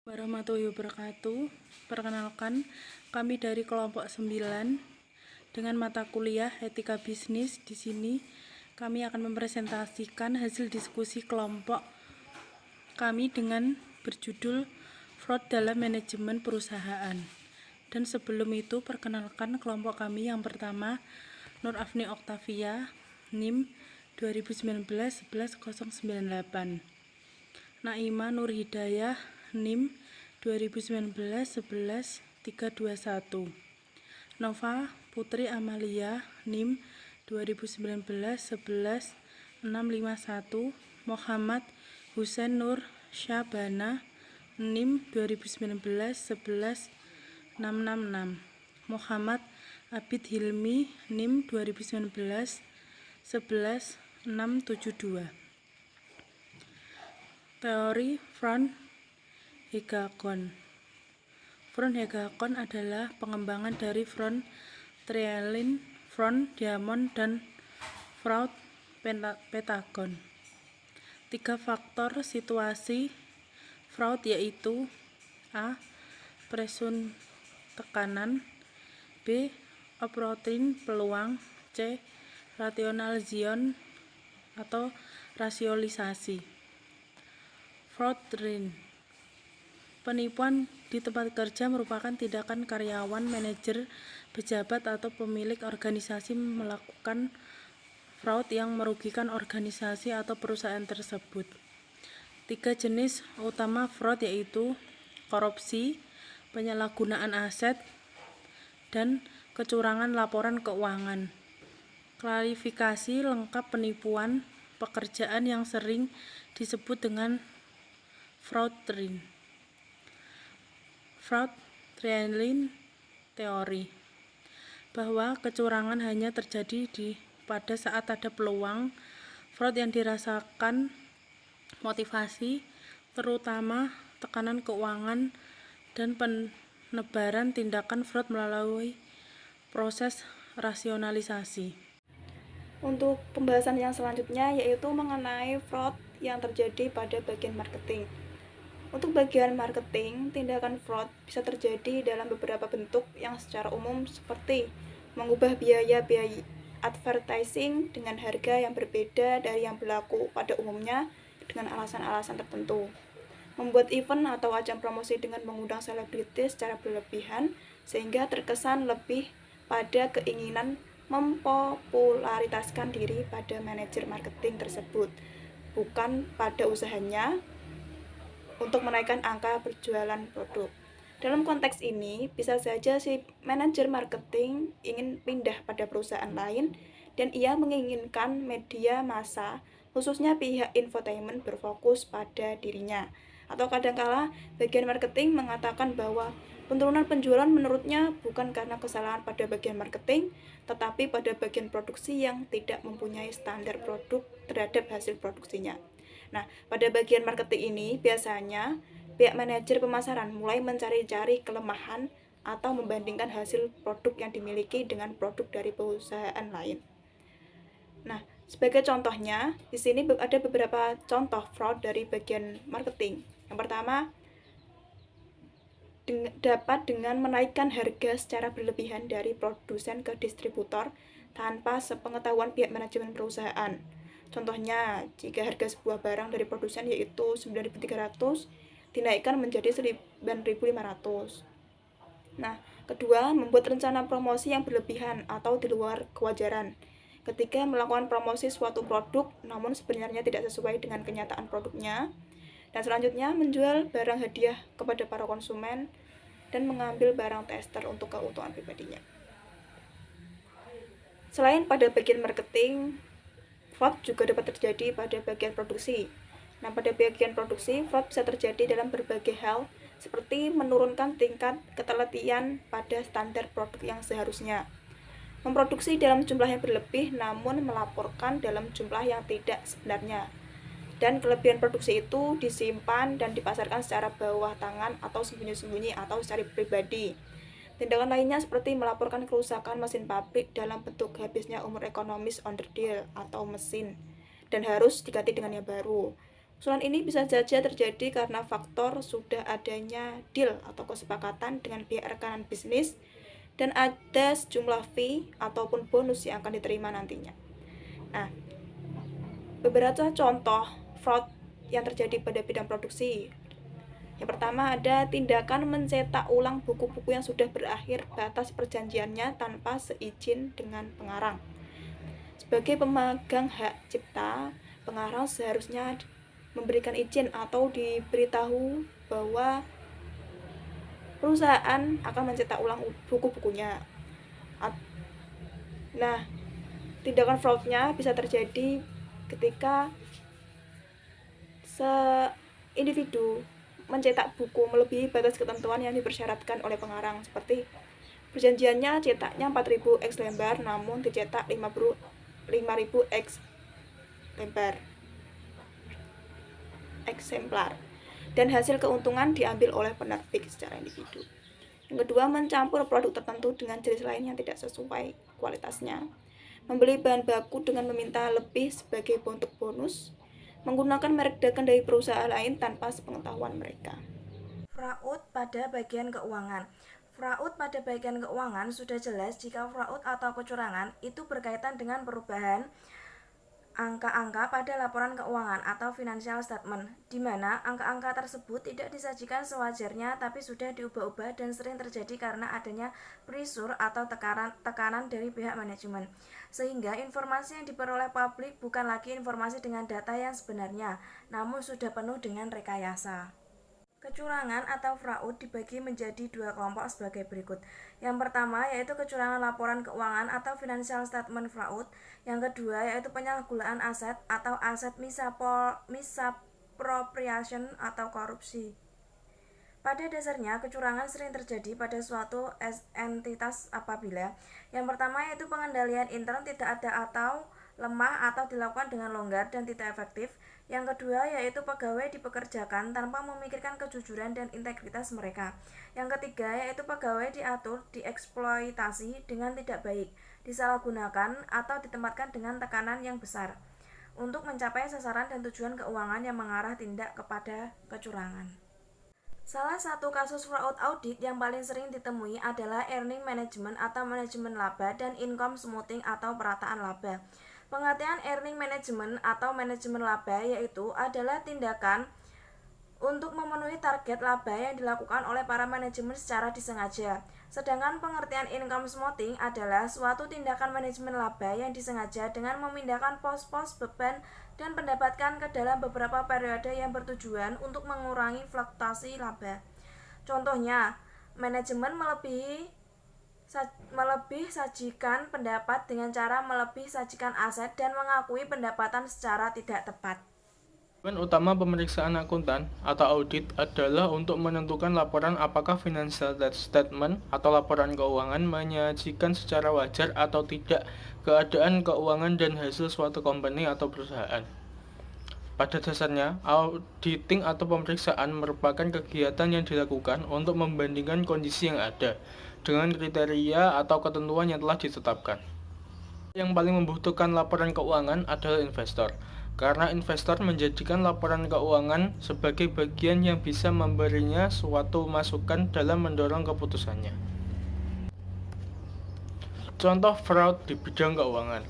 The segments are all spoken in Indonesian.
Warahmatullahi wabarakatuh. Perkenalkan, kami dari kelompok 9 dengan mata kuliah Etika Bisnis. Di sini kami akan mempresentasikan hasil diskusi kelompok kami dengan berjudul Fraud dalam Manajemen Perusahaan. Dan sebelum itu, perkenalkan kelompok kami yang pertama, Nur Afni Oktavia, NIM 2019-11098. Naima Nur Hidayah, NIM 2019-11321. Nova Putri Amalia, NIM 2019-11651. Muhammad Husain Nur Syabana, NIM 2019-11666. Muhammad Abid Hilmi, NIM 2019-11672. Teori Von Hegakon. Von Hegakon adalah pengembangan dari von Trielin, von Diamond, dan Fraud Pentagon. 3 faktor situasi fraud yaitu A. Presun tekanan, B. Opportune peluang, C. Rational zion atau rasionalisasi. Fraud ring. Penipuan di tempat kerja merupakan tindakan karyawan, manajer, pejabat, atau pemilik organisasi melakukan fraud yang merugikan organisasi atau perusahaan tersebut. 3 jenis utama fraud yaitu korupsi, penyalahgunaan aset, dan kecurangan laporan keuangan. Klarifikasi lengkap penipuan pekerjaan yang sering disebut dengan fraud ring. Fraud triangling teori bahwa kecurangan hanya terjadi pada saat ada peluang. Fraud yang dirasakan motivasi, terutama tekanan keuangan dan penebaran tindakan fraud melalui proses rasionalisasi. Untuk pembahasan yang selanjutnya yaitu mengenai fraud yang terjadi pada bagian marketing. Untuk bagian marketing, tindakan fraud bisa terjadi dalam beberapa bentuk yang secara umum seperti mengubah biaya advertising dengan harga yang berbeda dari yang berlaku pada umumnya dengan alasan-alasan tertentu, membuat event atau ajang promosi dengan mengundang selebritis secara berlebihan sehingga terkesan lebih pada keinginan mempopularitaskan diri pada manajer marketing tersebut, bukan pada usahanya untuk menaikkan angka berjualan produk. Dalam konteks ini, bisa saja si manajer marketing ingin pindah pada perusahaan lain dan ia menginginkan media massa, khususnya pihak infotainment, berfokus pada dirinya. Atau kadangkala bagian marketing mengatakan bahwa penurunan penjualan menurutnya bukan karena kesalahan pada bagian marketing, tetapi pada bagian produksi yang tidak mempunyai standar produk terhadap hasil produksinya. Nah, pada bagian marketing ini biasanya pihak manajer pemasaran mulai mencari-cari kelemahan atau membandingkan hasil produk yang dimiliki dengan produk dari perusahaan lain. Nah, sebagai contohnya, di sini ada beberapa contoh fraud dari bagian marketing. Yang pertama, dapat dengan menaikkan harga secara berlebihan dari produsen ke distributor tanpa sepengetahuan pihak manajemen perusahaan. Contohnya, jika harga sebuah barang dari produsen yaitu 9.300 dinaikkan menjadi 9.500. Nah, kedua, membuat rencana promosi yang berlebihan atau di luar kewajaran. Ketika melakukan promosi suatu produk namun sebenarnya tidak sesuai dengan kenyataan produknya. Dan selanjutnya, menjual barang hadiah kepada para konsumen dan mengambil barang tester untuk keuntungan pribadinya. Selain pada bagian marketing, fraud juga dapat terjadi pada bagian produksi. Nah, pada bagian produksi, fraud bisa terjadi dalam berbagai hal, seperti menurunkan tingkat ketelitian pada standar produk yang seharusnya, memproduksi dalam jumlah yang berlebih namun melaporkan dalam jumlah yang tidak sebenarnya, dan kelebihan produksi itu disimpan dan dipasarkan secara bawah tangan atau sembunyi-sembunyi atau secara pribadi. Tindakan lainnya seperti melaporkan kerusakan mesin pabrik dalam bentuk habisnya umur ekonomis onderdil atau mesin dan harus diganti dengan yang baru. Usulan ini bisa saja terjadi karena faktor sudah adanya deal atau kesepakatan dengan pihak rekanan bisnis dan ada sejumlah fee ataupun bonus yang akan diterima nantinya. Nah, beberapa contoh fraud yang terjadi pada bidang produksi. Yang pertama ada tindakan mencetak ulang buku-buku yang sudah berakhir batas perjanjiannya tanpa seizin dengan pengarang. Sebagai pemegang hak cipta, pengarang seharusnya memberikan izin atau diberitahu bahwa perusahaan akan mencetak ulang buku-bukunya. Nah, tindakan fraudnya bisa terjadi ketika individu mencetak buku melebihi batas ketentuan yang dipersyaratkan oleh pengarang, seperti perjanjiannya cetaknya 4.000 X lembar namun dicetak 5.000 X eksemplar dan hasil keuntungan diambil oleh penerbit secara individu. Yang kedua, mencampur produk tertentu dengan jenis lain yang tidak sesuai kualitasnya, membeli bahan baku dengan meminta lebih sebagai bentuk bonus, menggunakan merek dagang dari perusahaan lain tanpa sepengetahuan mereka. Fraud pada bagian keuangan. Fraud pada bagian keuangan sudah jelas jika fraud atau kecurangan itu berkaitan dengan perubahan angka-angka pada laporan keuangan atau financial statement, di mana angka-angka tersebut tidak disajikan sewajarnya tapi sudah diubah-ubah dan sering terjadi karena adanya pressure atau tekanan dari pihak manajemen, sehingga informasi yang diperoleh publik bukan lagi informasi dengan data yang sebenarnya, namun sudah penuh dengan rekayasa. Kecurangan atau fraud dibagi menjadi dua kelompok sebagai berikut. Yang pertama yaitu kecurangan laporan keuangan atau financial statement fraud. Yang kedua yaitu penyalahgunaan aset atau aset misappropriation atau korupsi. Pada dasarnya, kecurangan sering terjadi pada suatu entitas apabila yang pertama yaitu pengendalian intern tidak ada atau lemah atau dilakukan dengan longgar dan tidak efektif. Yang kedua yaitu pegawai dipekerjakan tanpa memikirkan kejujuran dan integritas mereka. Yang ketiga yaitu pegawai diatur, dieksploitasi dengan tidak baik, disalahgunakan atau ditempatkan dengan tekanan yang besar untuk mencapai sasaran dan tujuan keuangan yang mengarah tindak kepada kecurangan. Salah satu kasus fraud audit yang paling sering ditemui adalah earning management atau manajemen laba dan income smoothing atau perataan laba. Pengertian earning management atau manajemen laba yaitu adalah tindakan untuk memenuhi target laba yang dilakukan oleh para manajemen secara disengaja. Sedangkan pengertian income smoothing adalah suatu tindakan manajemen laba yang disengaja dengan memindahkan pos-pos beban dan pendapatan ke dalam beberapa periode yang bertujuan untuk mengurangi fluktuasi laba. Contohnya, manajemen melebih sajikan pendapat dengan cara melebih sajikan aset dan mengakui pendapatan secara tidak tepat. Tujuan utama pemeriksaan akuntan atau audit adalah untuk menentukan laporan apakah financial statement atau laporan keuangan menyajikan secara wajar atau tidak keadaan keuangan dan hasil suatu company atau perusahaan. Pada dasarnya, auditing atau pemeriksaan merupakan kegiatan yang dilakukan untuk membandingkan kondisi yang ada dengan kriteria atau ketentuan yang telah ditetapkan. Yang paling membutuhkan laporan keuangan adalah investor, karena investor menjadikan laporan keuangan sebagai bagian yang bisa memberinya suatu masukan dalam mendorong keputusannya. Contoh fraud di bidang keuangan,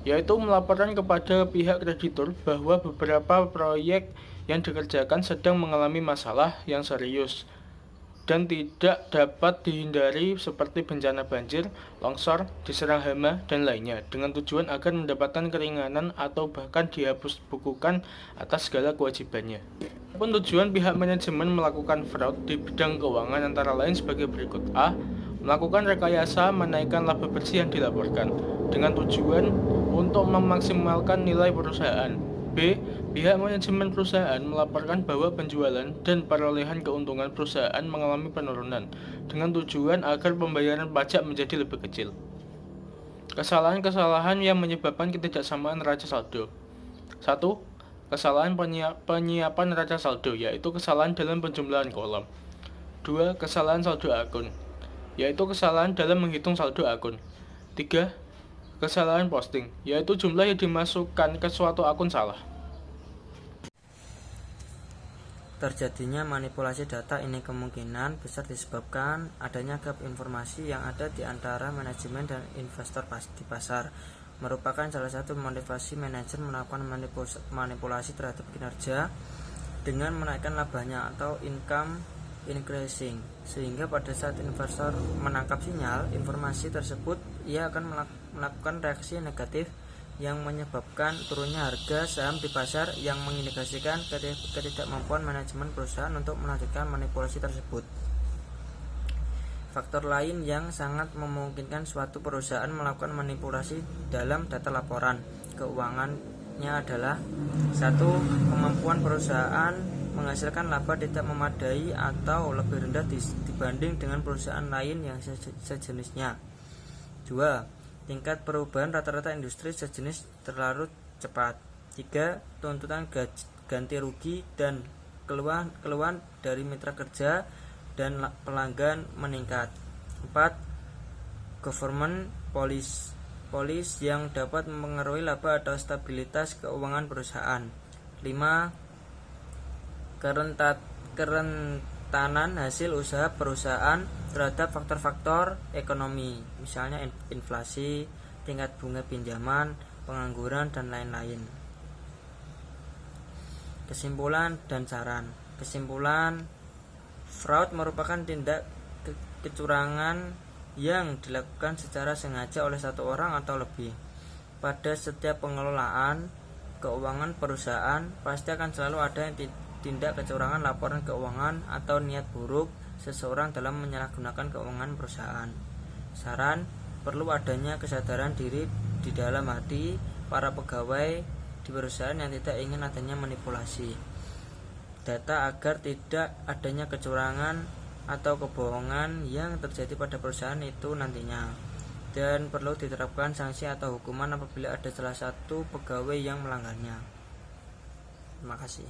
yaitu melaporkan kepada pihak kreditur bahwa beberapa proyek yang dikerjakan sedang mengalami masalah yang serius dan tidak dapat dihindari seperti bencana banjir, longsor, diserang hama, dan lainnya dengan tujuan agar mendapatkan keringanan atau bahkan dihapus bukukan atas segala kewajibannya. Pun tujuan pihak manajemen melakukan fraud di bidang keuangan antara lain sebagai berikut. A. Melakukan rekayasa menaikkan laba bersih yang dilaporkan dengan tujuan untuk memaksimalkan nilai perusahaan. B. Pihak manajemen perusahaan melaporkan bahwa penjualan dan perolehan keuntungan perusahaan mengalami penurunan dengan tujuan agar pembayaran pajak menjadi lebih kecil. Kesalahan-kesalahan yang menyebabkan ketidaksamaan neraca saldo. 1. Kesalahan penyiapan neraca saldo, yaitu kesalahan dalam penjumlahan kolom. 2. Kesalahan saldo akun, yaitu kesalahan dalam menghitung saldo akun. 3. Kesalahan posting, yaitu jumlah yang dimasukkan ke suatu akun salah. Terjadinya manipulasi data ini kemungkinan besar disebabkan adanya gap informasi yang ada di antara manajemen dan investor di pasar, merupakan salah satu motivasi manajer melakukan manipulasi terhadap kinerja dengan menaikkan labanya atau income increasing, sehingga pada saat investor menangkap sinyal informasi tersebut, ia akan melakukan reaksi negatif yang menyebabkan turunnya harga saham di pasar yang mengindikasikan ketidakmampuan manajemen perusahaan untuk melanjutkan manipulasi tersebut. Faktor lain yang sangat memungkinkan suatu perusahaan melakukan manipulasi dalam data laporan keuangannya adalah: 1. Kemampuan perusahaan menghasilkan laba tidak memadai atau lebih rendah dibanding dengan perusahaan lain yang sejenisnya. 2. Tingkat perubahan rata-rata industri sejenis terlalu cepat. 3. Tuntutan ganti rugi dan keluhan dari mitra kerja dan pelanggan meningkat. 4. Government policy yang dapat mempengaruhi laba atau stabilitas keuangan perusahaan. 5. Kerentanan hasil usaha perusahaan terhadap faktor-faktor ekonomi, misalnya inflasi, tingkat bunga pinjaman, pengangguran, dan lain-lain. Kesimpulan dan saran. Kesimpulan, fraud merupakan tindak kecurangan yang dilakukan secara sengaja oleh satu orang atau lebih. Pada setiap pengelolaan keuangan perusahaan, pasti akan selalu ada yang tindak kecurangan laporan keuangan atau niat buruk seseorang dalam menyalahgunakan keuangan perusahaan. Saran, perlu adanya kesadaran diri di dalam hati para pegawai di perusahaan yang tidak ingin adanya manipulasi data agar tidak adanya kecurangan atau kebohongan yang terjadi pada perusahaan itu nantinya, dan perlu diterapkan sanksi atau hukuman apabila ada salah satu pegawai yang melanggarnya. Terima kasih.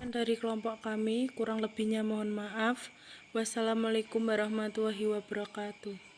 Dari kelompok kami, kurang lebihnya mohon maaf. Wassalamualaikum warahmatullahi wabarakatuh.